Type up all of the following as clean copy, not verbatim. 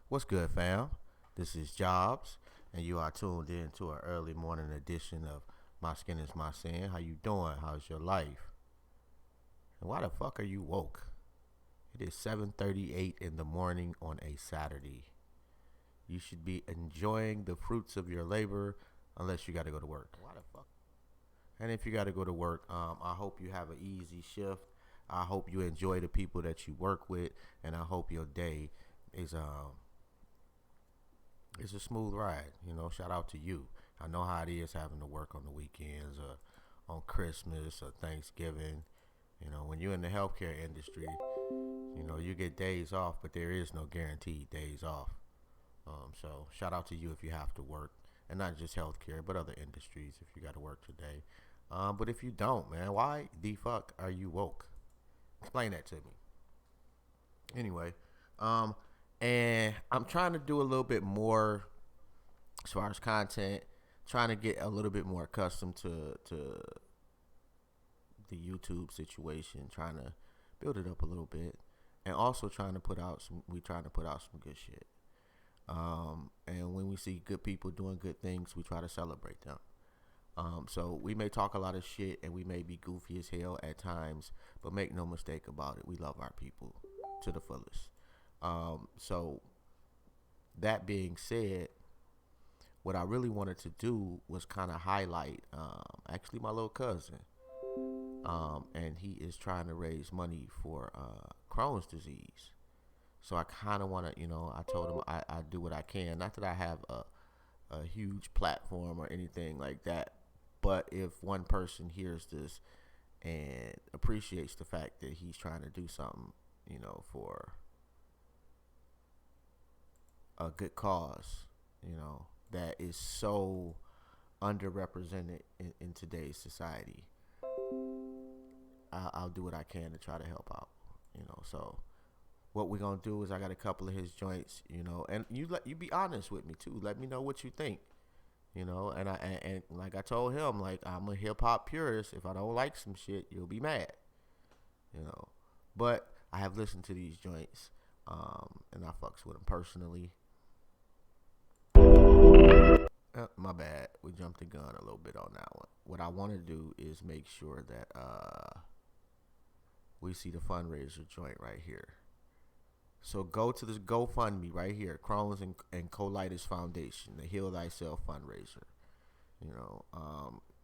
What's good, fam? This is Jobs, and you are tuned in to an early morning edition of My Skin is My Sin. How you doing? How's your life? And why the fuck are you woke? It is 7:38 in the morning on a Saturday. You should be enjoying the fruits of your labor unless you got to go to work. Why the fuck? And if you got to go to work, I hope you have an easy shift. I hope you enjoy the people that you work with, and I hope your day is it's a smooth ride. You know, shout out to you. I know how it is having to work on the weekends or on Christmas or Thanksgiving. You know, when you're in the healthcare industry, you know, you get days off, but there is no guaranteed days off. So shout out to you if you have to work, and not just healthcare, but other industries if you got to work today. But if you don't, man, why the fuck are you woke? Explain that to me. Anyway, and I'm trying to do a little bit more as far as content, trying to get a little bit more accustomed to the YouTube situation, trying to build it up a little bit, and also trying to put out some good shit. And when we see good people doing good things, we try to celebrate them. So we may talk a lot of shit and we may be goofy as hell at times, but make no mistake about it, we love our people to the fullest. So that being said, what I really wanted to do was kind of highlight, actually my little cousin, and he is trying to raise money for, Crohn's disease. So I kind of want to, you know, I told him I do what I can. Not that I have a huge platform or anything like that, but if one person hears this and appreciates the fact that he's trying to do something, you know, for a good cause, you know, that is so underrepresented in today's society, I'll do what I can to try to help out, you know. So what we're gonna do is I got a couple of his joints, you know, and you be honest with me too. Let me know what you think, you know. And I like I told him, like, I'm a hip hop purist. If I don't like some shit, you'll be mad, you know. But I have listened to these joints, and I fucks with them personally. My bad. We jumped the gun a little bit on that one. What I want to do is make sure that we see the fundraiser joint right here. So go to this GoFundMe right here, Crohn's and Colitis Foundation, the Heal Thyself fundraiser. You know,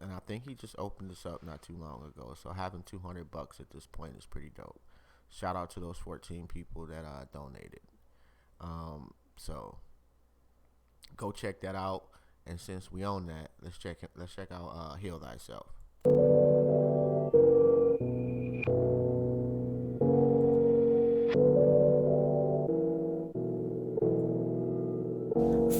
and I think he just opened this up not too long ago. So having $200 at this point is pretty dope. Shout out to those 14 people that donated. So go check that out. And since we own that, let's check out Heal Thyself.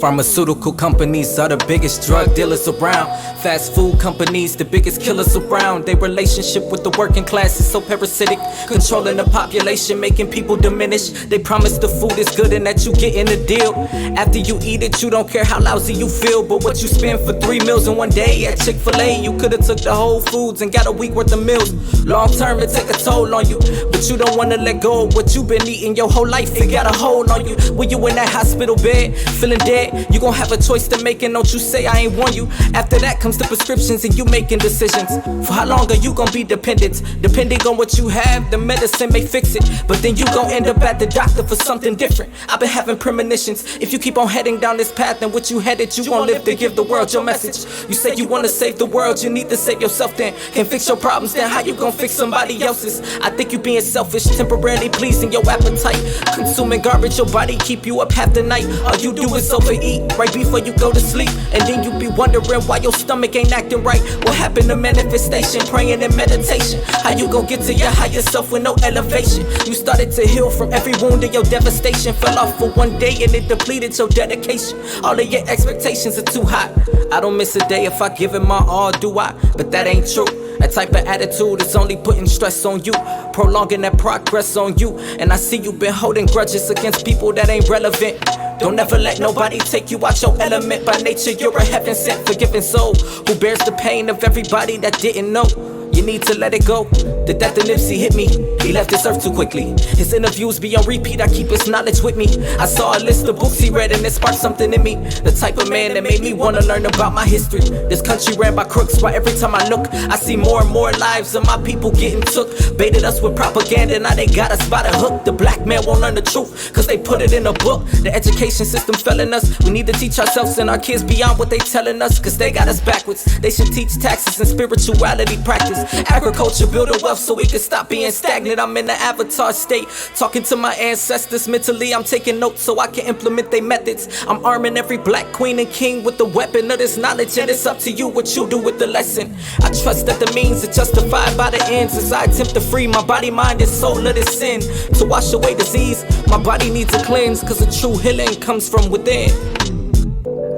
Pharmaceutical companies are the biggest drug dealers around. Fast food companies, the biggest killers around. Their relationship with the working class is so parasitic, controlling the population, making people diminish. They promise the food is good and that you get in a deal. After you eat it, you don't care how lousy you feel. But what you spend for 3 meals in one day at Chick-fil-A, you could've took the Whole Foods and got a week worth of meals. Long term, it take a toll on you, but you don't wanna let go of what you've been eating your whole life. It got a hold on you. When you in that hospital bed, feeling dead, you gon' have a choice to make, and don't you say I ain't want you. After that comes the prescriptions and you making decisions. For how long are you gon' be dependent? Depending on what you have, the medicine may fix it, but then you gon' end up at the doctor for something different. I've been having premonitions. If you keep on heading down this path and what you headed, you gon' live to give the world your message. You say you wanna save the world, you need to save yourself then. Can't fix your problems, then how you gon' fix somebody else's? I think you being selfish, temporarily pleasing your appetite. Consuming garbage, your body keep you up half the night. All you do is overheat eat right before you go to sleep. And then you be wondering why your stomach ain't acting right. What happened to manifestation, praying and meditation? How you gon' get to your higher self with no elevation? You started to heal from every wound of your devastation. Fell off for one day and it depleted your dedication. All of your expectations are too high. I don't miss a day if I give it my all, do I? But that ain't true. That type of attitude is only putting stress on you, prolonging that progress on you. And I see you been holding grudges against people that ain't relevant. Don't ever let nobody take you out your element. By nature, you're a heaven sent, forgiving soul who bears the pain of everybody that didn't know. You need to let it go. The death of Nipsey hit me. He left this earth too quickly. His interviews be on repeat, I keep his knowledge with me. I saw a list of books he read and it sparked something in me. The type of man that made me wanna learn about my history. This country ran by crooks, but every time I look, I see more and more lives of my people getting took. Baited us with propaganda, now they got us by the hook. The black man won't learn the truth, cause they put it in a book. The education system failing us. We need to teach ourselves and our kids beyond what they telling us, cause they got us backwards. They should teach taxes and spirituality practice. Agriculture, building wealth so we can stop being stagnant. I'm in the avatar state, talking to my ancestors. Mentally, I'm taking notes so I can implement their methods. I'm arming every black queen and king with the weapon of this knowledge, and it's up to you what you do with the lesson. I trust that the means are justified by the ends as I attempt to free my body, mind, and soul of this sin. To wash away disease, my body needs a cleanse, cause a true healing comes from within.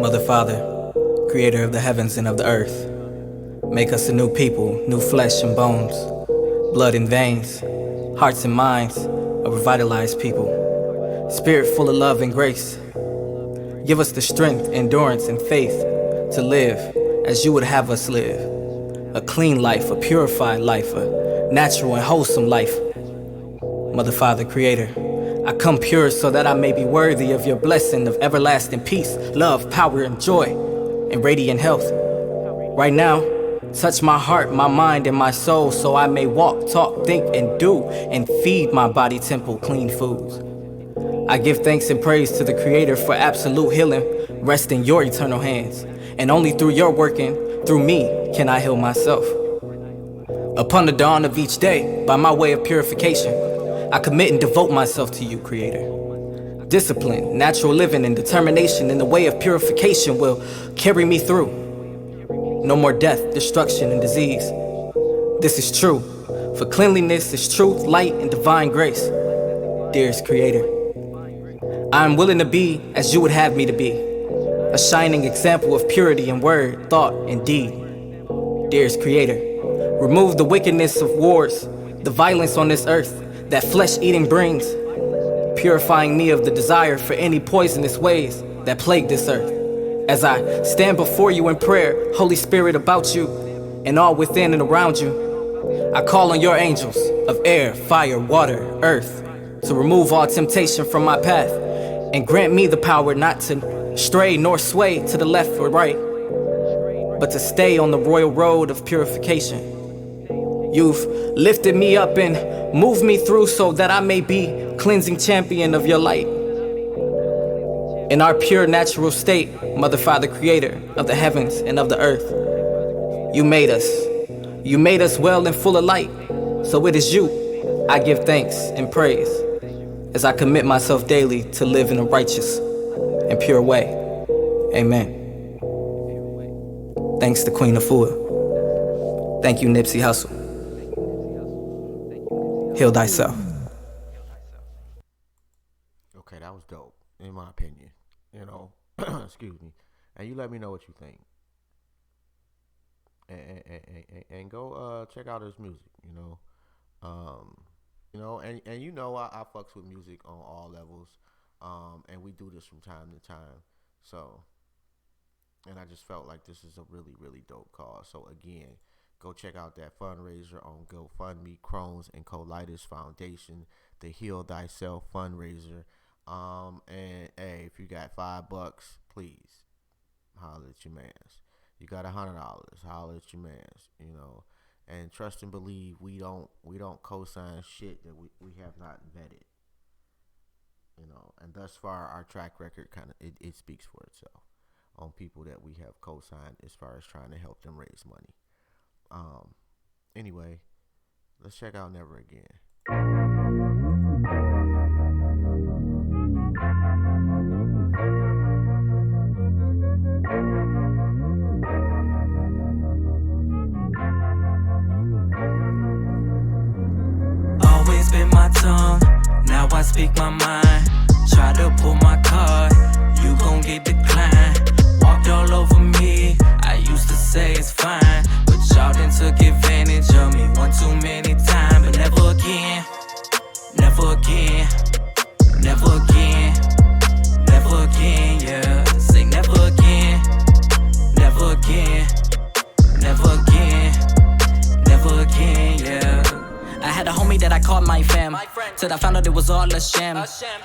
Mother, Father, creator of the heavens and of the earth, make us a new people, new flesh and bones, blood and veins, hearts and minds of revitalized people. Spirit full of love and grace. Give us the strength, endurance, and faith to live as you would have us live. A clean life, a purified life, a natural and wholesome life. Mother, Father, Creator, I come pure so that I may be worthy of your blessing of everlasting peace, love, power, and joy, and radiant health. Right now, touch my heart, my mind, and my soul so I may walk, talk, think, and do, and feed my body temple clean foods. I give thanks and praise to the Creator for absolute healing. Rest in your eternal hands, and only through your working, through me, can I heal myself. Upon the dawn of each day, by my way of purification, I commit and devote myself to you, Creator. Discipline, natural living, and determination in the way of purification will carry me through. No more death, destruction, and disease. This is true, for cleanliness is truth, light, and divine grace. Dearest Creator, I am willing to be as you would have me to be, a shining example of purity in word, thought, and deed. Dearest Creator, remove the wickedness of wars, the violence on this earth that flesh-eating brings, purifying me of the desire for any poisonous ways that plague this earth. As I stand before you in prayer, Holy Spirit, about you and all within and around you, I call on your angels of air, fire, water, earth to remove all temptation from my path and grant me the power not to stray nor sway to the left or right, but to stay on the royal road of purification. You've lifted me up and moved me through so that I may be cleansing champion of your light. In our pure natural state, Mother, Father, Creator of the heavens and of the earth, you made us. You made us well and full of light. So it is you I give thanks and praise as I commit myself daily to live in a righteous and pure way. Amen. Thanks to Queen Afua. Thank you, Nipsey Hussle. Heal thyself. Okay, that was dope, in my opinion. You know, excuse me. And you let me know what you think. And go check out his music, you know. And you know I fucks with music on all levels. And we do this from time to time. So, and I just felt like this is a really, really dope cause. So again, go check out that fundraiser on GoFundMe, Crohn's and Colitis Foundation, the Heal Thyself fundraiser. And hey, if you got $5, please holler at your mans. You got $100, holler at your mans. You know, and trust and believe we don't co-sign shit that we have not vetted. You know, and thus far our track record kind of it speaks for itself on people that we have co-signed as far as trying to help them raise money. Anyway, let's check out Never Again. I speak my mind. Try to pull my card, you gon' get declined. Walked all over me, I used to say it's fine, but y'all done took advantage of me one too many times. But never again, never again, never again, never again, yeah. Say never again, never again, never again, never again, yeah. I had a homie that I called my fam, till I found out it was all a sham.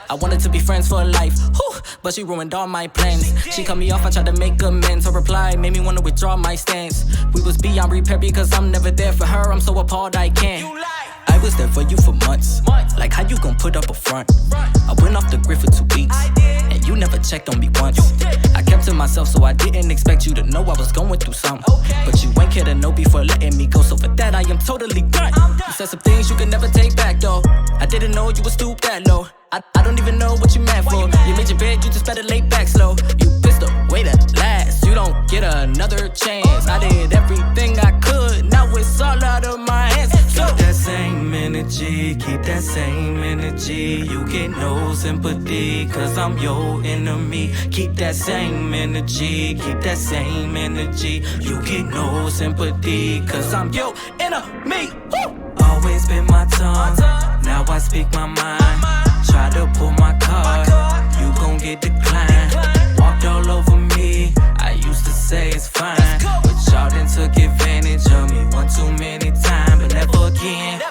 I wanted to be friends for life, whew, but she ruined all my plans. She cut me off, I tried to make amends. Her reply made me wanna withdraw my stance. We was beyond repair because I'm never there for her. I'm so appalled I can't. I was there for you for months. Like how you gon' put up a front? I went off the grid for 2 weeks, and you never checked on me once. I kept to myself, so I didn't expect you to know I was going through something. But you ain't care to know before letting me go, so for that I am totally done. You said some things you can never take back though. I didn't know you would stoop that low. I don't even know what you meant for. You made your bed, you just better lay back slow. You pissed away that last, you don't get another chance. I did everything I could, now it's all out of my hands. So keep that same energy, keep that same energy. You get no sympathy, cause I'm your enemy. Keep that same energy, keep that same energy. You get no sympathy, cause I'm your enemy. Woo! Always been my tongue, now I speak my mind. Try to pull my card, you gon' get declined. Walked all over me, I used to say it's fine, but y'all done took advantage of me one too many times. But never again,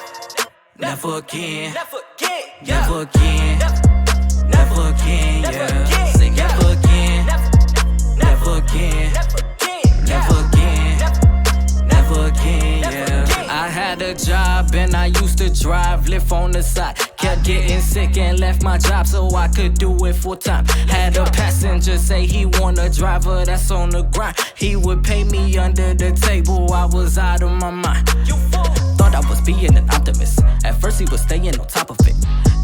never again, never again, never again, yeah. Say never again, never again, never again, never again, yeah. I had a job and I used to drive, live on the side. Kept getting sick and left my job so I could do it full time. Had a passenger say he want a driver that's on the grind. He would pay me under the table, I was out of my mind. Thought I was being an optimist, at first he was staying on top of it.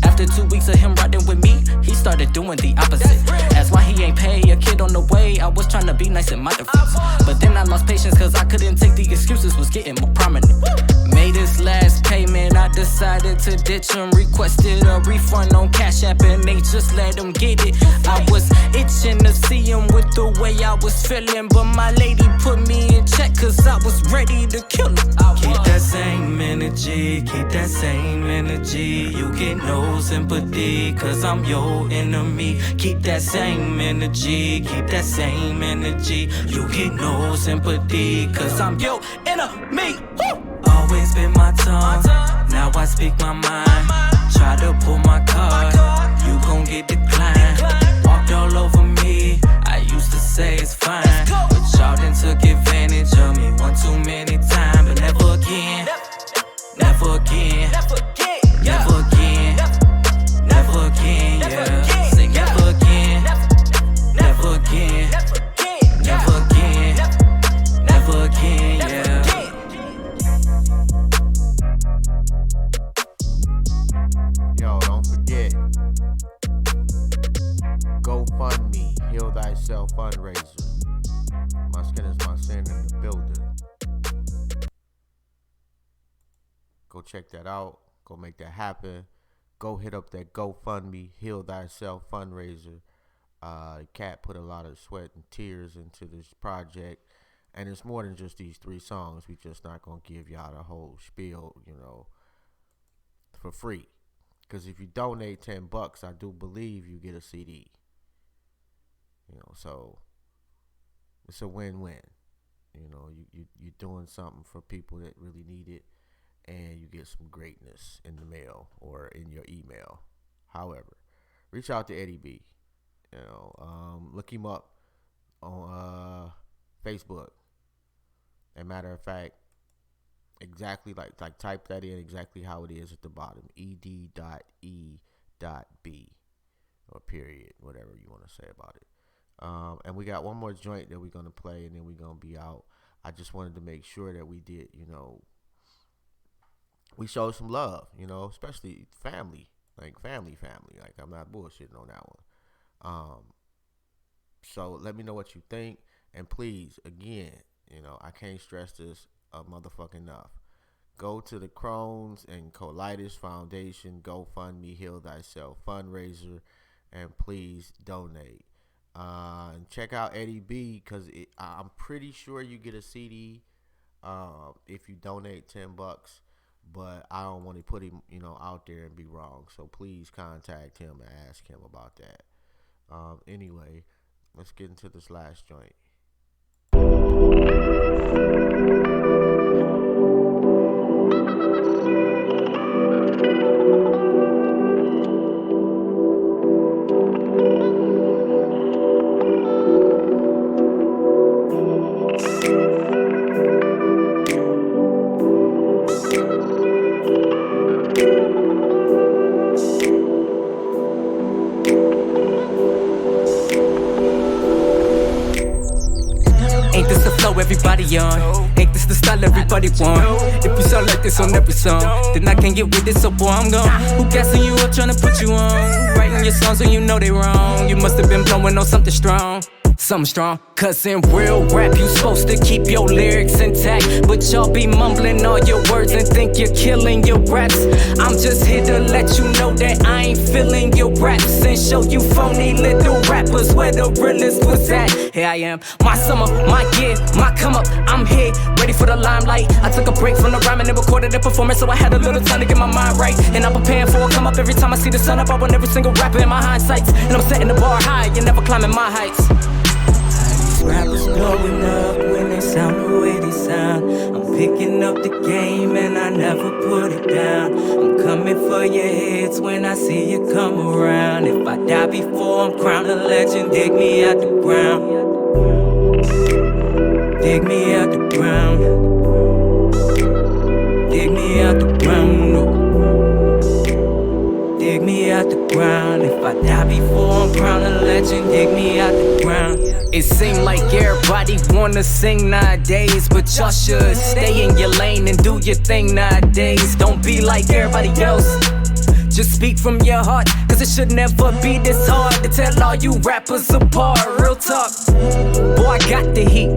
After 2 weeks of him riding with me, he started doing the opposite. That's why he ain't pay a kid on the way, I was trying to be nice in my defense. But then I lost patience cause I couldn't take the excuses, was getting more prominent. Made his last payment, I decided to ditch him. Requested a refund on Cash App and they just let him get it. I was itching to see him with the way I was feeling, but my lady put me in check cause I was ready to kill him. Keep that same energy, keep that same energy. You get no sympathy cause I'm your enemy. Keep that same energy, keep that same energy. You get no sympathy cause I'm your enemy. Woo! Always been my tongue, now I speak my mind. Try to pull my card, you gon' get declined. Walked all over me, I used to say it's fine, but y'all done took advantage of me one too many times. But never again, never again, never again, never again, yeah. Say never again, never again, never again, never again, yeah. Yo, don't forget, GoFundMe, Heal Thyself Fundraiser. My skin is my sin in the building. Go check that out. Go make that happen. Go hit up that GoFundMe, Heal Thyself Fundraiser. Cat put a lot of sweat and tears into this project. And it's more than just these 3 songs. We just not going to give y'all the whole spiel, for free. Because if you donate $10, I do believe you get a CD. So it's a win-win. You're doing something for people that really need it, and you get some greatness in the mail or in your email. However, reach out to ED.E.B. Look him up on Facebook. As a matter of fact, exactly like type that in exactly how it is at the bottom. ED.E.E.B or period, whatever you want to say about it. And we got one more joint that we're going to play, and then we're going to be out. I just wanted to make sure that we did, we showed some love, especially family. Like family. Like, I'm not bullshitting on that one. So let me know what you think. And please, again, I can't stress this motherfucking enough. go to the Crohn's and Colitis Foundation, GoFundMe, Heal Thyself Fundraiser, and please donate. And check out ED.E.B because I'm pretty sure you get a CD if you donate $10. But I don't want to put him, out there and be wrong. So please contact him and ask him about that. Anyway, let's get into this last joint. Ain't this the flow everybody on? Ain't this the style everybody want? If you sound like this on every song, then I can't get with it, so boy, I'm gone. Who gassing you up, tryna put you on? Writing your songs when you know they wrong. You must have been blowing on something strong. Something strong, cause in real rap you supposed to keep your lyrics intact, but y'all be mumbling all your words and think you're killing your raps. I'm just here to let you know that I ain't feeling your raps and show you phony little rappers where the realest was at. Here I am, my summer, my year, my come up, I'm here, ready for the limelight. I took a break from the rhyming and recorded the performance, so I had a little time to get my mind right. And I'm preparing for a come up every time I see the sun up on every single rapper in my hindsights. And I'm setting the bar high, you're never climbing my heights. Rappers blowing up when they sound the way they sound. I'm picking up the game and I never put it down. I'm coming for your heads when I see you come around. If I die before I'm crowned a legend, dig me out the ground. Dig me out the ground. Dig me out the ground. Dig me out the ground. If I die before I'm crowned a legend, dig me out the ground. It seem like everybody wanna sing nowadays, but y'all should stay in your lane and do your thing nowadays. Don't be like everybody else. Just speak from your heart, cause it should never be this hard to tell all you rappers apart. Real talk, boy, I got the heat.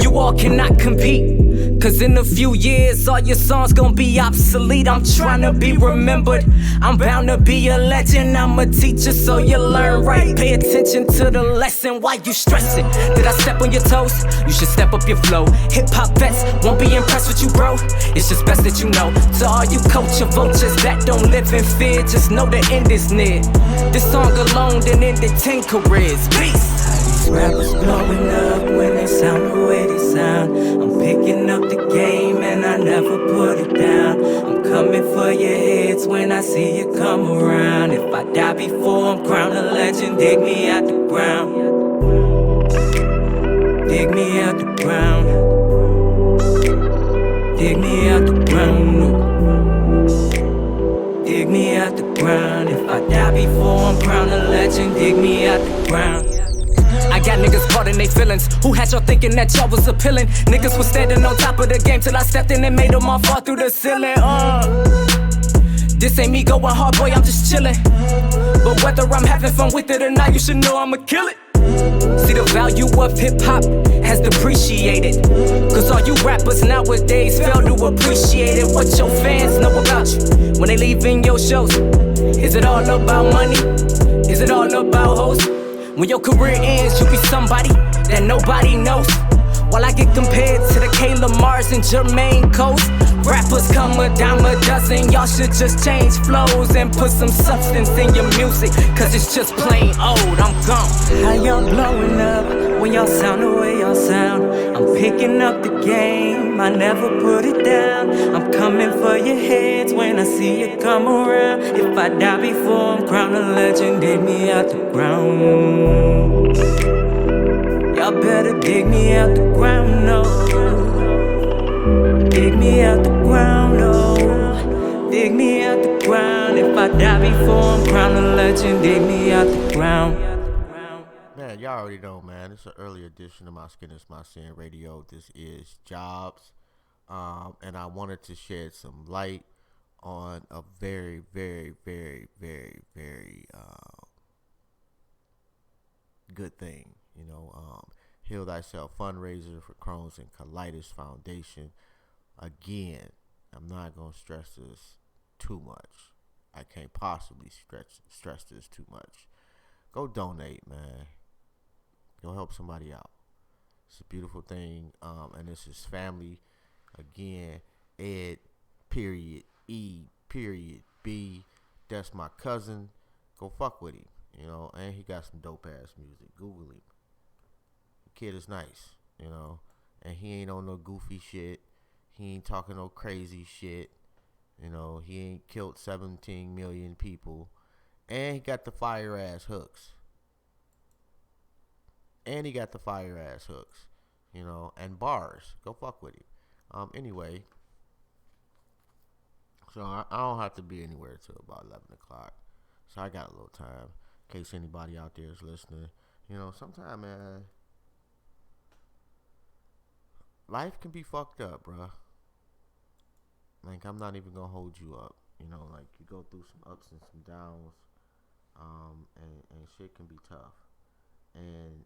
You all cannot compete. Cause in a few years, all your songs gon' be obsolete. I'm tryna be remembered. I'm bound to be a legend. I'm a teacher, so you learn right. Pay attention to the lesson. Why you stressing? Did I step on your toes? You should step up your flow. Hip-hop vets won't be impressed with you, bro. It's just best that you know. To all you culture vultures that don't live in fear, just know the end is near. This song alone done ended 10 careers. Peace! Rappers blowing up when they sound the way they sound. I'm picking up the game and I never put it down. I'm coming for your heads when I see you come around. If I die before I'm crowned a legend, dig me out the ground. Dig me out the ground. Dig me out the ground. Dig me out the ground. If I die before I'm crowned a legend, dig me out the ground. I got niggas caught in they feelings. Who had y'all thinking that y'all was appealing? Niggas was standing on top of the game till I stepped in and made them all fall through the ceiling. This ain't me going hard, boy, I'm just chillin'. But whether I'm having fun with it or not, you should know I'ma kill it. See, the value of hip-hop has depreciated. Cause all you rappers nowadays fail to appreciate it. What your fans know about you when they leaving your shows? Is it all about money? Is it all about hoes? When your career ends, you be somebody that nobody knows. While I get compared to the Kayla Mars and Jermaine Coast. Rappers come a dime a dozen. Y'all should just change flows and put some substance in your music, cause it's just plain old. I'm gone. How y'all blowing up when y'all sound the way y'all sound? I'm picking up the game, I never put it down. I'm coming for your heads when I see you come around. If I die before I'm crowned a legend, dig me out the ground. Y'all better dig me out the ground, no. Dig me out the ground, no. Dig me out the ground. If I die before I'm crowned a legend, dig me out the ground. Man, y'all already know, man. It's an early edition of My Skin Is My Sin Radio. This is Jobs. And I wanted to shed some light on a very, very, very, very, very good thing. Heal Thyself Fundraiser for Crohn's and Colitis Foundation. Again, I'm not gonna stress this too much. I can't possibly stress this too much. Go donate, man. Go help somebody out. It's a beautiful thing. And this is family. Again, Ed, period, E, period, B. That's my cousin. Go fuck with him. You know, and he got some dope ass music. Google him. The kid is nice, you know. And he ain't on no goofy shit. He ain't talking no crazy shit. You know, he ain't killed 17 million people. And he got the fire ass hooks. You know, and bars. Go fuck with him. Anyway, so I don't have to be anywhere till about 11 o'clock. So I got a little time in case anybody out there is listening. You know, sometimes, man, life can be fucked up, bruh. Like, I'm not even gonna hold you up. You know, like, you go through some ups and some downs, and shit can be tough. And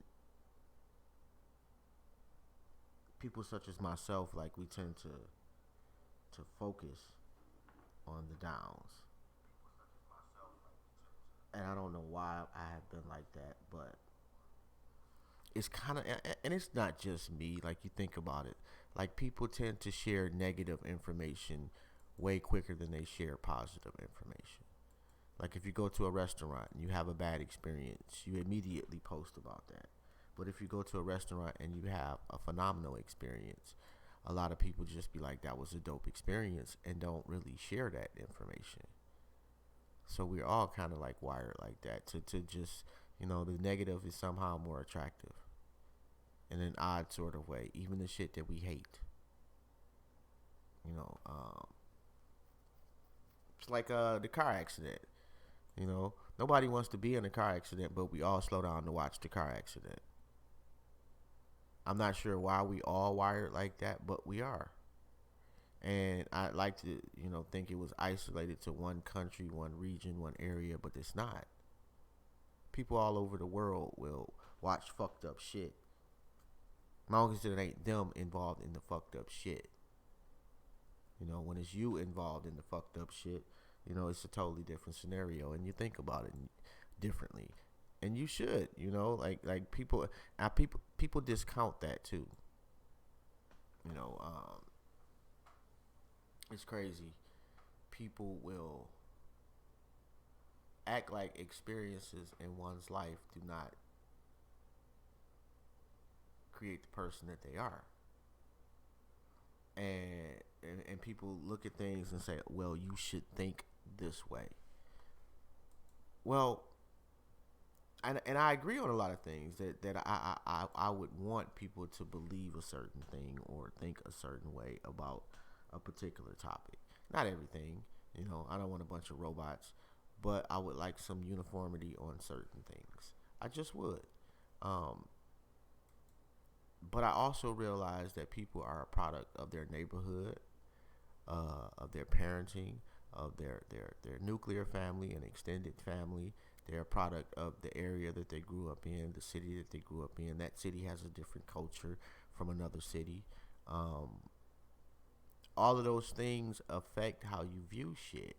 people such as myself, like, we tend to focus on the downs. And I don't know why I have been like that, but it's kind of, and it's not just me. Like, you think about it, like, people tend to share negative information way quicker than they share positive information. Like, if you go to a restaurant and you have a bad experience, you immediately post about that. But if you go to a restaurant and you have a phenomenal experience, a lot of people just be like, that was a dope experience, and don't really share that information. So we're all kind of like wired like that to just, you know, the negative is somehow more attractive in an odd sort of way, even the shit that we hate. You know, it's like the car accident. You know, nobody wants to be in a car accident, but we all slow down to watch the car accident. I'm not sure why we all wired like that, but we are. And I like to, you know, think it was isolated to one country, one region, one area, but it's not. People all over the world will watch fucked up shit, as long as it ain't them involved in the fucked up shit. You know, when it's you involved in the fucked up shit, you know, it's a totally different scenario, and you think about it differently. And you should, you know, like people discount that too. You know, it's crazy. People will act like experiences in one's life do not create the person that they are. And people look at things and say, well, you should think this way. Well, and I agree on a lot of things that I would want people to believe a certain thing or think a certain way about a particular topic. Not everything, you know, I don't want a bunch of robots, but I would like some uniformity on certain things. I just would. But I also realize that people are a product of their neighborhood, of their parenting, of their nuclear family and extended family. They're a product of the area that they grew up in, the city that they grew up in. That city has a different culture from another city. All of those things affect how you view shit.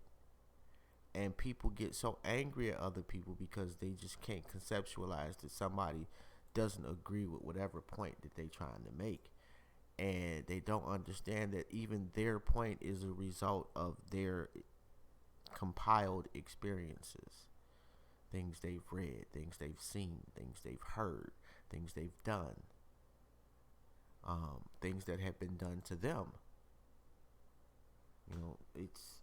And people get so angry at other people because they just can't conceptualize that somebody doesn't agree with whatever point that they're trying to make. And they don't understand that even their point is a result of their compiled experiences. Things they've read, things they've seen, things they've heard, things they've done, things that have been done to them. You know, it's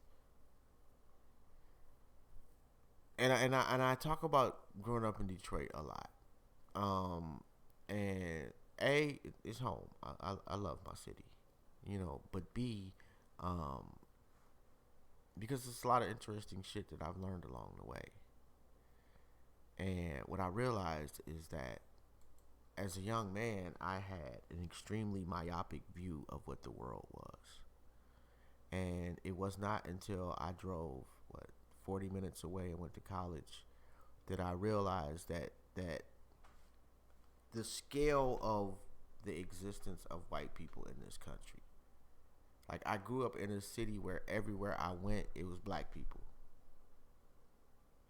and I talk about growing up in Detroit a lot. And A, it's home. I love my city, you know. But B, because there's a lot of interesting shit that I've learned along the way. And what I realized is that as a young man, I had an extremely myopic view of what the world was. And it was not until I drove, 40 minutes away and went to college that I realized that the scale of the existence of white people in this country Like, I grew up in a city where everywhere I went, it was black people.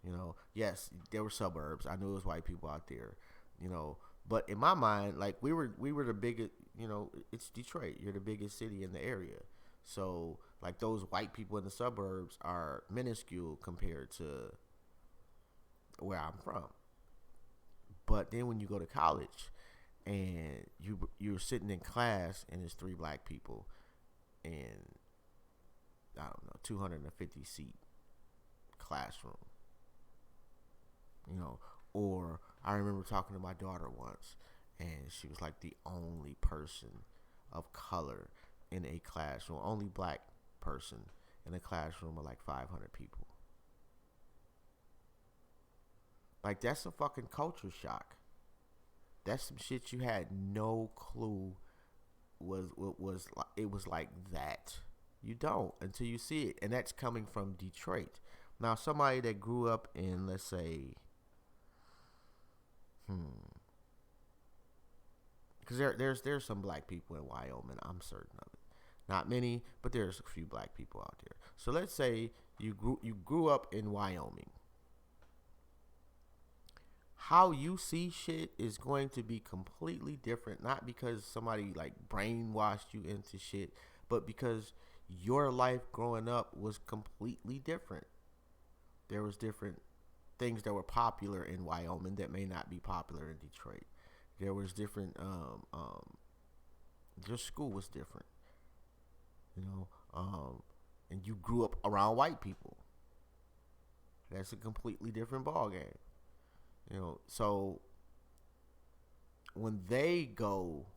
You know, yes, there were suburbs. I knew it was white people out there. You know, but in my mind, like, we were the biggest. You know, it's Detroit. You're the biggest city in the area. So, like, those white people in the suburbs are minuscule compared to where I'm from. But then when you go to college and you're sitting in class and there's 3 black people in, I don't know, 250 seat classroom. You know, or I remember talking to my daughter once, and she was like the only person of color in a classroom, only black person in a classroom of like 500 people. Like, that's a fucking culture shock. That's some shit you had no clue was it was like that. You don't until you see it, and that's coming from Detroit. Now, somebody that grew up in, let's say, because there's some black people in Wyoming. I'm certain of it. Not many, but there's a few black people out there. So let's say you grew up in Wyoming. How you see shit is going to be completely different. Not because somebody like brainwashed you into shit, but because your life growing up was completely different. There was different things that were popular in Wyoming that may not be popular in Detroit. There was different. Your school was different, you know. And you grew up around white people. That's a completely different ball game, you know. So when they go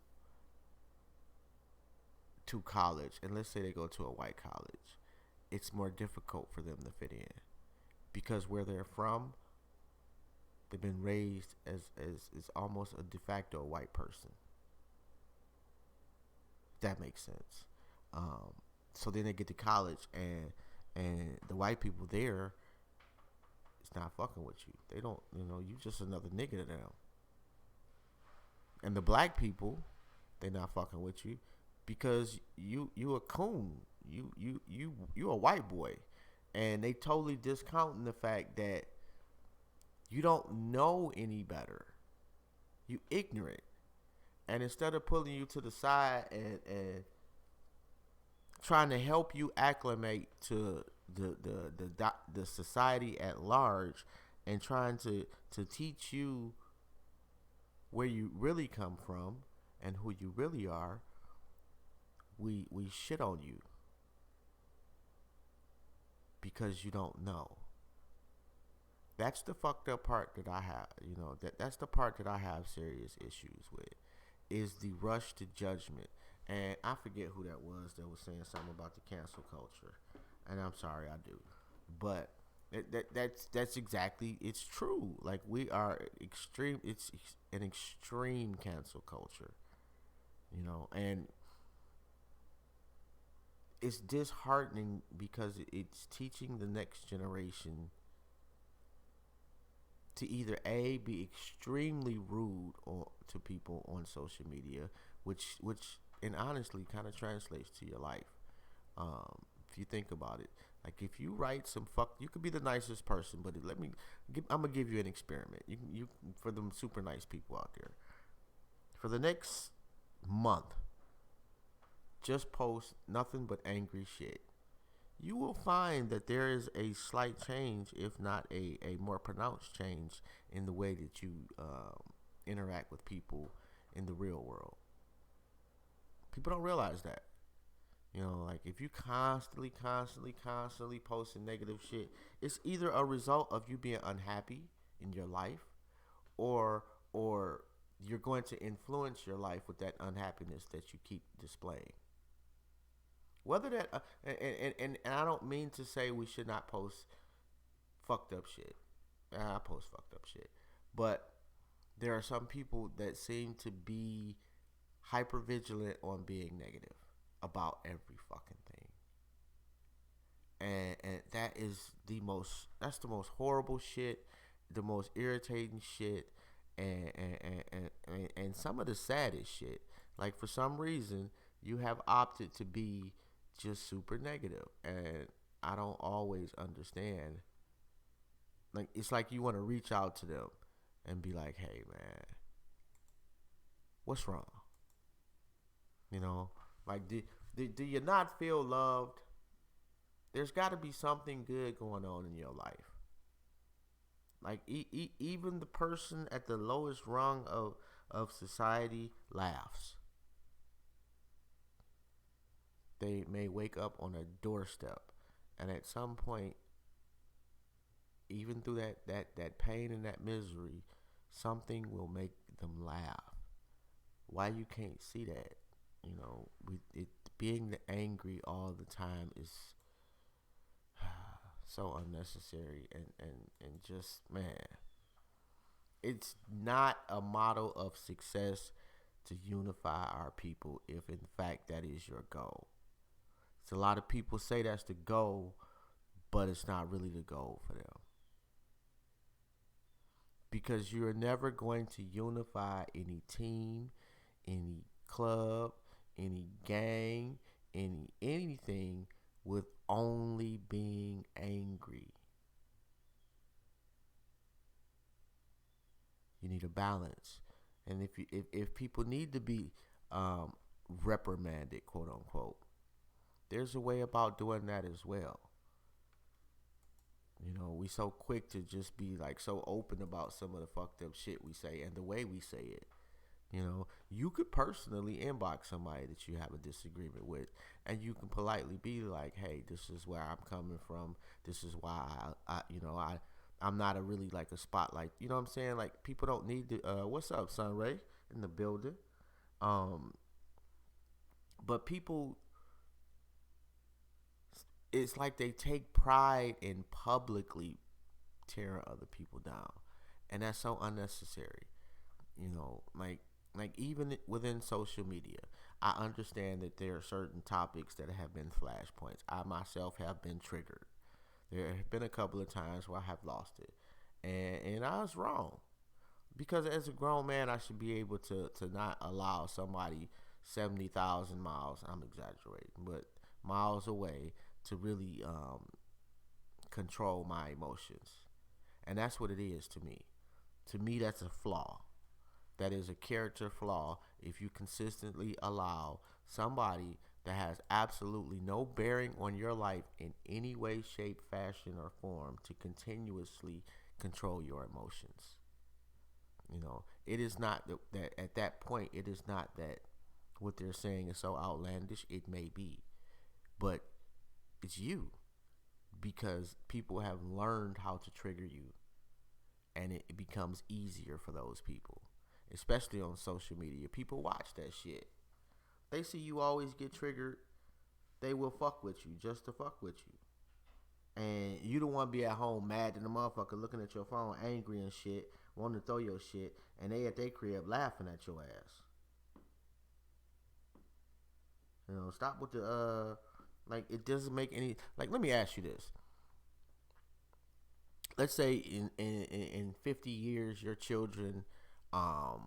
to college, and let's say they go to a white college, it's more difficult for them to fit in because where they're from, they've been raised as almost a de facto white person. That makes sense. So then they get to college, and the white people there, it's not fucking with you. They don't, you know, you just another nigga to them. And the black people, they not fucking with you because you a coon. You a white boy, and they totally discounting the fact that you don't know any better. You ignorant. And instead of pulling you to the side and trying to help you acclimate to the society at large, and trying to teach you where you really come from and who you really are, we shit on you because you don't know. That's the fucked up part that I have, you know, that's the part that I have serious issues with, is the rush to judgment. And I forget who that was saying something about the cancel culture. And I'm sorry, I do. But that's exactly, it's true. Like, we are extreme, it's an extreme cancel culture, you know, and it's disheartening because it's teaching the next generation to either A, be extremely rude to people on social media, which and honestly kind of translates to your life. If you think about it, like, if you write some you could be the nicest person, but I'm gonna give you an experiment. You for them super nice people out there, for the next month, just post nothing but angry shit. You will find that there is a slight change, if not a more pronounced change, in the way that you interact with people in the real world. People don't realize that. You know, like, if you constantly posting negative shit, it's either a result of you being unhappy in your life, or you're going to influence your life with that unhappiness that you keep displaying. Whether that and I don't mean to say we should not post fucked up shit. I post fucked up shit, but there are some people that seem to be hyper vigilant on being negative about every fucking thing, and that's the most horrible shit, the most irritating shit, and some of the saddest shit. Like, for some reason, you have opted to be just super negative, and I don't always understand. Like, it's like you want to reach out to them and be like, hey man, what's wrong? You know, like, do you not feel loved? There's got to be something good going on in your life. Like, even the person at the lowest rung of society laughs. They may wake up on a doorstep, and at some point, even through that pain and that misery, something will make them laugh. Why you can't see that? You know, being angry all the time is so unnecessary, and just, man, it's not a model of success to unify our people if in fact that is your goal. So a lot of people say that's the goal, but it's not really the goal for them. Because you're never going to unify any team, any club, any gang, anything with only being angry. You need a balance. And if people need to be reprimanded, quote unquote, there's a way about doing that as well. You know, we so quick to just be like so open about some of the fucked up shit we say and the way we say it. You know, you could personally inbox somebody that you have a disagreement with, and you can politely be like, hey, this is where I'm coming from. This is why I'm not a really like a spotlight. You know what I'm saying? Like, people don't need to, what's up, Sunray, in the building. But people, it's like they take pride in publicly tearing other people down, and that's so unnecessary. You know, like even within social media, I understand that there are certain topics that have been flashpoints. I myself have been triggered. There have been a couple of times where I have lost it, and I was wrong, because as a grown man, I should be able to not allow somebody 70,000 miles, I'm exaggerating, but miles away, to really control my emotions. And that's what it is to me. To me, that's a flaw. That is a character flaw if you consistently allow somebody that has absolutely no bearing on your life in any way, shape, fashion, or form to continuously control your emotions. You know, it is not that at that point, it is not that what they're saying is so outlandish. It may be, but it's you, because people have learned how to trigger you, and it becomes easier for those people, especially on social media. People watch that shit. They see you always get triggered. They will fuck with you just to fuck with you. And you don't want to be at home mad at the motherfucker looking at your phone angry and shit, wanting to throw your shit, and they at their crib laughing at your ass. You know, stop with the like, it doesn't make any, like, let me ask you this. Let's say in 50 years your children are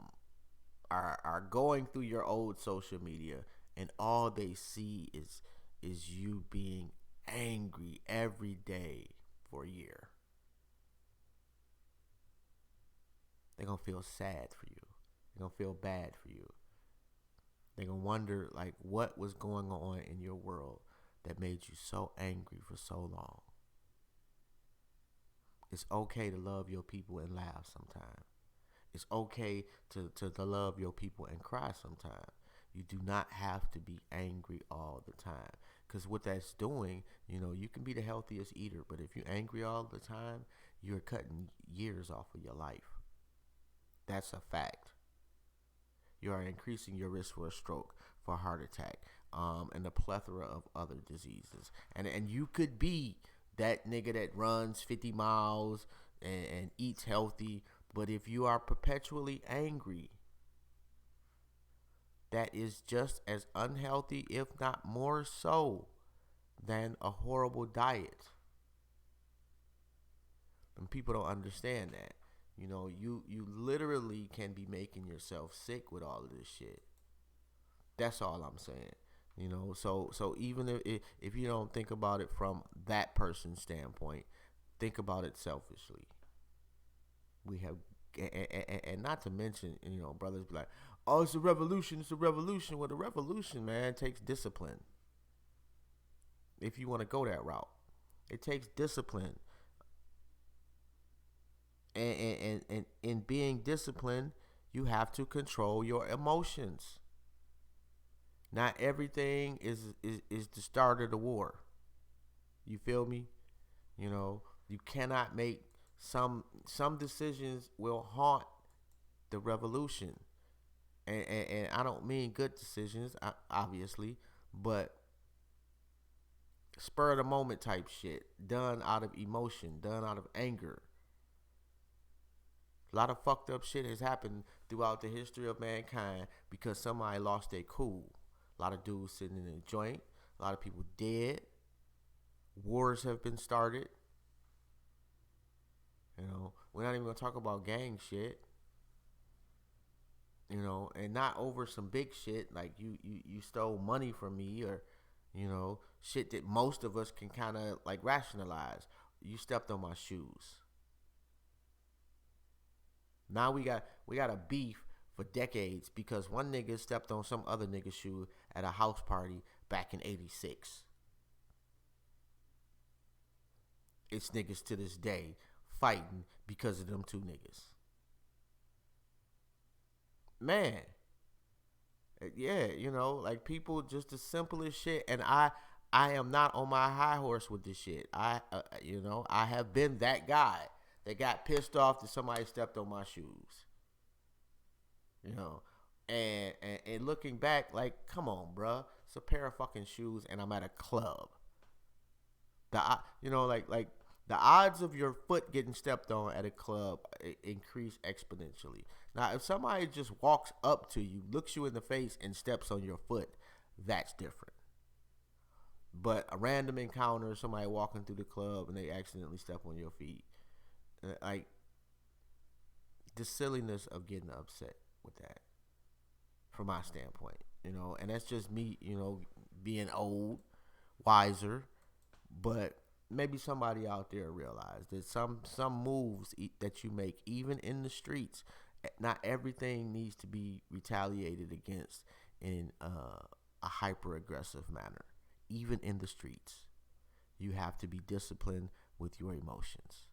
going through your old social media, and all they see is you being angry every day for a year. They're going to feel sad for you. They're going to feel bad for you. They're going to wonder, like, what was going on in your world that made you so angry for so long. It's okay to love your people and laugh sometimes. It's okay to love your people and cry sometimes. You do not have to be angry all the time. Because what that's doing, you know, you can be the healthiest eater, but if you're angry all the time, you're cutting years off of your life. That's a fact. You are increasing your risk for a stroke, for a heart attack, and a plethora of other diseases. And you could be that nigga that runs 50 miles and eats healthy, but if you are perpetually angry, that is just as unhealthy, if not more so, than a horrible diet. And people don't understand that. You know, you literally can be making yourself sick with all of this shit. That's all I'm saying. So even if you don't think about it from that person's standpoint, think about it selfishly. We have, and not to mention, brothers be like, oh, it's a revolution, it's a revolution. Well, the revolution, man, takes discipline. If you want to go that route, it takes discipline. And in being disciplined, you have to control your emotions. Not everything is the start of the war. You feel me? You cannot make some decisions will haunt the revolution. And I don't mean good decisions, obviously, but spur of the moment type shit, done out of emotion, done out of anger. A lot of fucked up shit has happened throughout the history of mankind because somebody lost their cool. A lot of dudes sitting in a joint, a lot of people dead, wars have been started. We're not even gonna talk about gang shit. And not over some big shit like you stole money from me, or shit that most of us can kind of like rationalize. You stepped on my shoes. Now we got a beef for decades because one nigga stepped on some other nigga's shoe at a house party back in '86. It's niggas to this day fighting because of them two niggas. Man, yeah, like people just the simplest shit, and I am not on my high horse with this shit. I have been that guy that got pissed off that somebody stepped on my shoes. And looking back, like, come on, bruh, it's a pair of fucking shoes, and I'm at a club. Like the odds of your foot getting stepped on at a club increase exponentially. Now, if somebody just walks up to you, looks you in the face, and steps on your foot, that's different. But a random encounter, somebody walking through the club and they accidentally step on your feet, like the silliness of getting upset with that, from my standpoint, and that's just me, being old, wiser, but maybe somebody out there realize that some moves that you make, even in the streets, not everything needs to be retaliated against in a hyper aggressive manner. Even in the streets, you have to be disciplined with your emotions.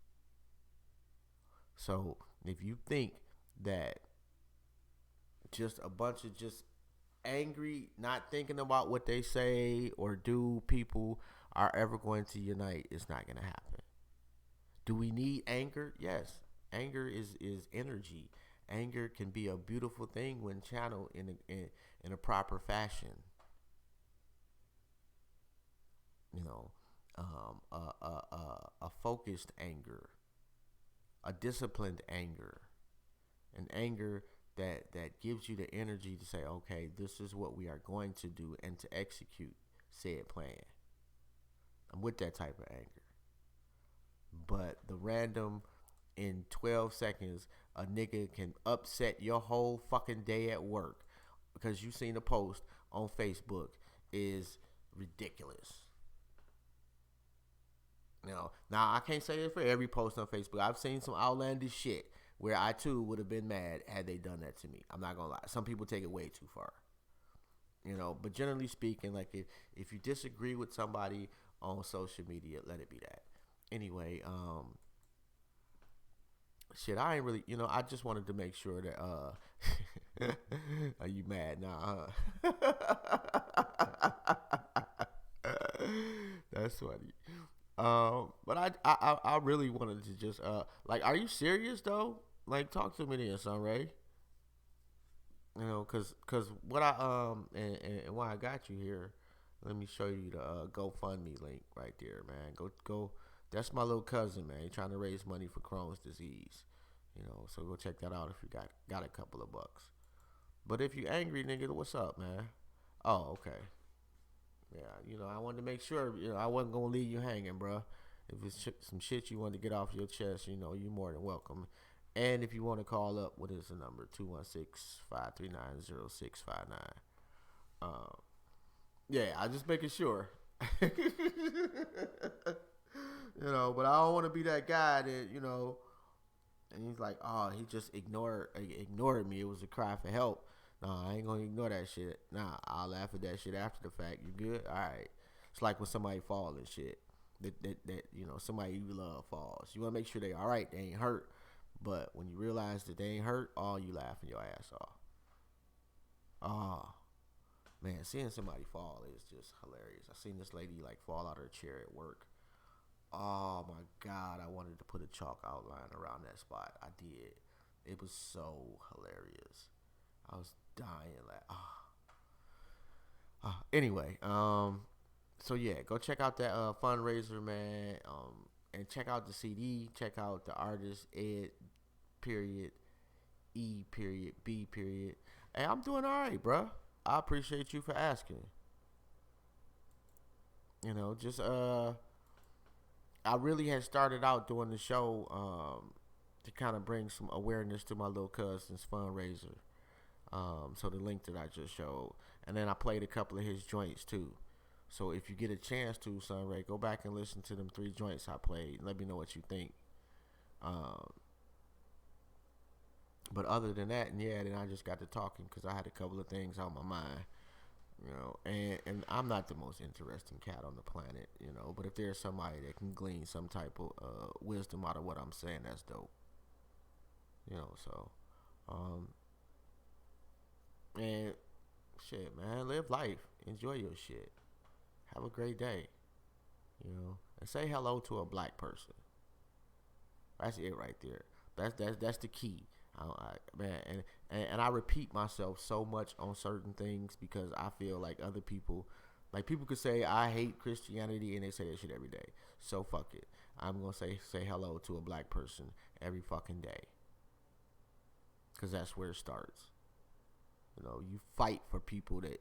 So if you think that just a bunch of just angry, not thinking about what they say or do people are ever going to unite, it's not going to happen. Do we need anger? Yes. Anger is energy. Anger can be a beautiful thing when channeled in a proper fashion. A focused anger, a disciplined anger, an anger that gives you the energy to say, okay, this is what we are going to do, and to execute said plan. I'm with that type of anger. But the random, in 12 seconds, a nigga can upset your whole fucking day at work because you seen a post on Facebook is ridiculous. Now I can't say it for every post on Facebook. I've seen some outlandish shit where I too would have been mad had they done that to me. I'm not gonna lie. Some people take it way too far. But generally speaking, like if you disagree with somebody on social media, let it be that. Anyway, shit, I ain't really, I just wanted to make sure that, are you mad now, That's funny. But I really wanted to just, like, are you serious though? Like, talk to me then, son, Ray. Cause what and why I got you here, let me show you the GoFundMe link right there, man. Go. That's my little cousin, man. He's trying to raise money for Crohn's disease. So go check that out if you got a couple of bucks. But if you angry, nigga, what's up, man? Oh, okay. Yeah, I wanted to make sure, I wasn't gonna leave you hanging, bro. If it's some shit you want to get off your chest, you're more than welcome. And if you want to call up, what is the number? 216-539-0659. Yeah, I just making sure. But I don't want to be that guy that, and he's like, oh, he just ignored me. It was a cry for help. No, I ain't gonna ignore that shit. Nah, I'll laugh at that shit after the fact. You good? All right. It's like when somebody falls and shit. That somebody you love falls. You want to make sure they all right. They ain't hurt. But when you realize that they ain't hurt, all you laughing your ass off. Oh, man, seeing somebody fall is just hilarious. I seen this lady like fall out of her chair at work. Oh my God, I wanted to put a chalk outline around that spot. I did. It was so hilarious. I was dying. Like, anyway, so yeah, go check out that fundraiser, man. And check out the CD. Check out the artist ED.E.B. Hey, I'm doing all right, bro. I appreciate you for asking. Just I really had started out doing the show to kind of bring some awareness to my little cousin's fundraiser. So the link that I just showed, and then I played a couple of his joints too. So if you get a chance to, Sunray, go back and listen to them 3 joints I played. Let me know what you think. But other than that, and yeah, then I just got to talking because I had a couple of things on my mind. And I'm not the most interesting cat on the planet, but if there's somebody that can glean some type of wisdom out of what I'm saying, that's dope. And shit, man, live life, enjoy your shit, have a great day, and say hello to a black person. That's it right there. That's the key. Man, and I repeat myself so much on certain things because I feel like other people, like people could say I hate Christianity and they say that shit every day. So fuck it. I'm gonna say hello to a black person every fucking day because that's where it starts. You fight for people that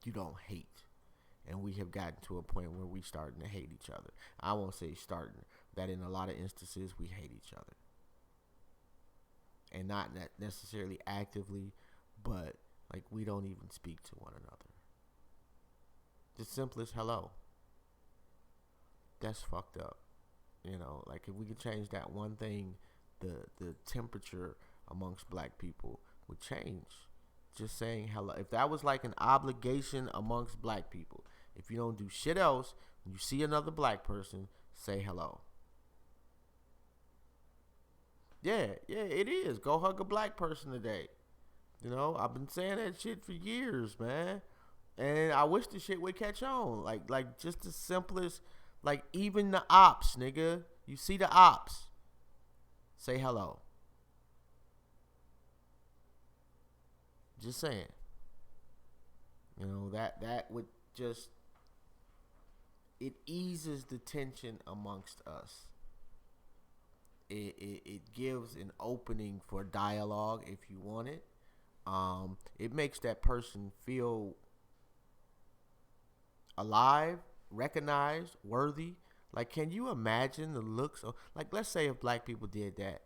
you don't hate, and we have gotten to a point where we starting to hate each other. I won't say starting. That in a lot of instances we hate each other. And not necessarily actively, but like we don't even speak to one another. The simplest hello. That's fucked up. Like if we could change that one thing, the temperature amongst black people would change. Just saying hello. If that was like an obligation amongst black people, if you don't do shit else, when you see another black person, say hello. Yeah, it is. Go hug a black person today. I've been saying that shit for years, man. And I wish the shit would catch on. Like just the simplest, like even the ops, nigga. You see the ops. Say hello. Just saying. That would just, it eases the tension amongst us. It gives an opening for dialogue if you want it. It makes that person feel alive, recognized, worthy. Like, can you imagine the looks of, like, let's say if black people did that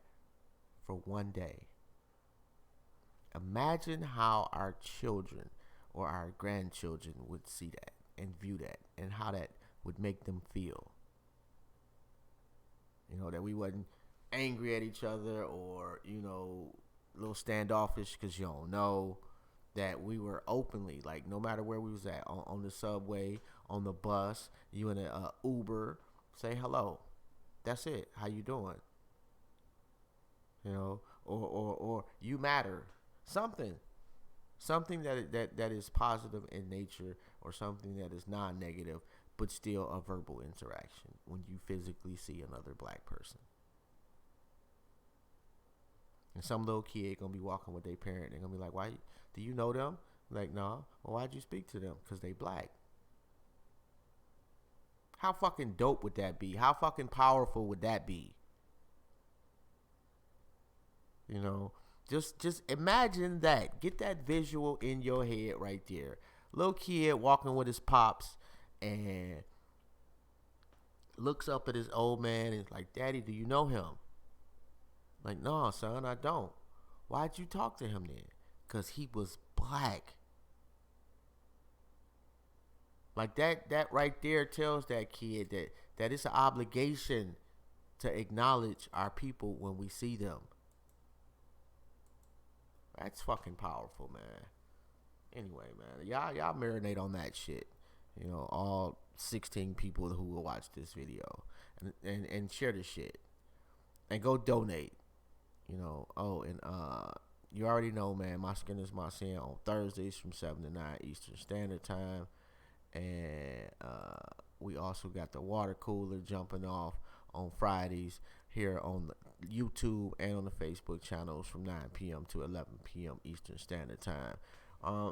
for one day. Imagine how our children or our grandchildren would see that and view that and how that would make them feel. That we wasn't angry at each other or, a little standoffish because you don't know, that we were openly, like, no matter where we was at, on the subway, on the bus, you in a Uber, say hello. That's it. How you doing? Or you matter. Something that is positive in nature, or something that is non-negative, but still a verbal interaction when you physically see another black person. And some little kid gonna be walking with their parent. They're gonna be like, "Why? Do you know them?" Like, no. Well, why'd you speak to them? Because they black. How fucking dope would that be? How fucking powerful would that be? Just imagine that. Get that visual in your head right there. Little kid walking with his pops and looks up at his old man and is like, "Daddy, do you know him?" Like, "No, son, I don't." "Why'd you talk to him then?" "Because he was black." Like that right there tells that kid that it's an obligation to acknowledge our people when we see them. That's fucking powerful, man. Anyway, man, y'all marinate on that shit. You know, all 16 people who will watch this video, and share the shit, and go donate. You know, and you already know, man. My Skin Is My Sin on Thursdays from 7 to 9 Eastern Standard Time, and we also got the water cooler jumping off on Fridays here on the YouTube and on the Facebook channels from 9 p.m. to 11 p.m. Eastern Standard Time.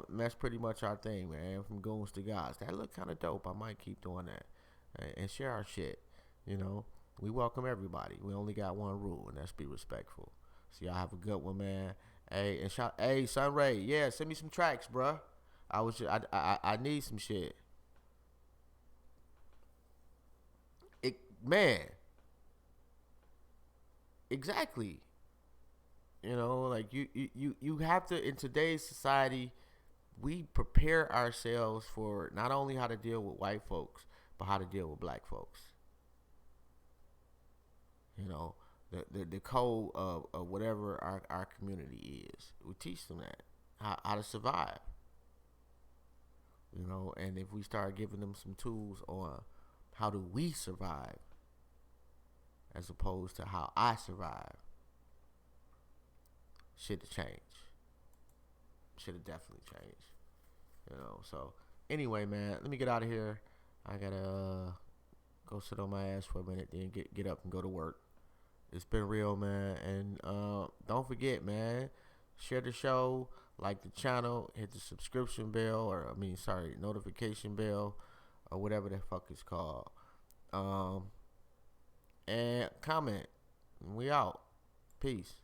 That's pretty much our thing, man. From goons to gods. That look kind of dope. I might keep doing that and share our shit. You know, we welcome everybody. We only got one rule, and that's be respectful. So y'all have a good one, man. Hey, and hey, Sunray, yeah, send me some tracks, bruh. I need some shit. Man. Exactly. You know, like you have to, in today's society, we prepare ourselves for not only how to deal with white folks, but how to deal with black folks. You know, the code of whatever our community is. We teach them that. How to survive. You know, and if we start giving them some tools on how do we survive, as opposed to how I survive, shit have changed. Should have definitely changed. You know, so anyway, man, let me get out of here. I gotta go sit on my ass for a minute, then get up and go to work. It's been real, man. And don't forget, man, share the show, like the channel, hit the subscription bell, notification bell, or whatever the fuck it's called. And comment. We out. Peace.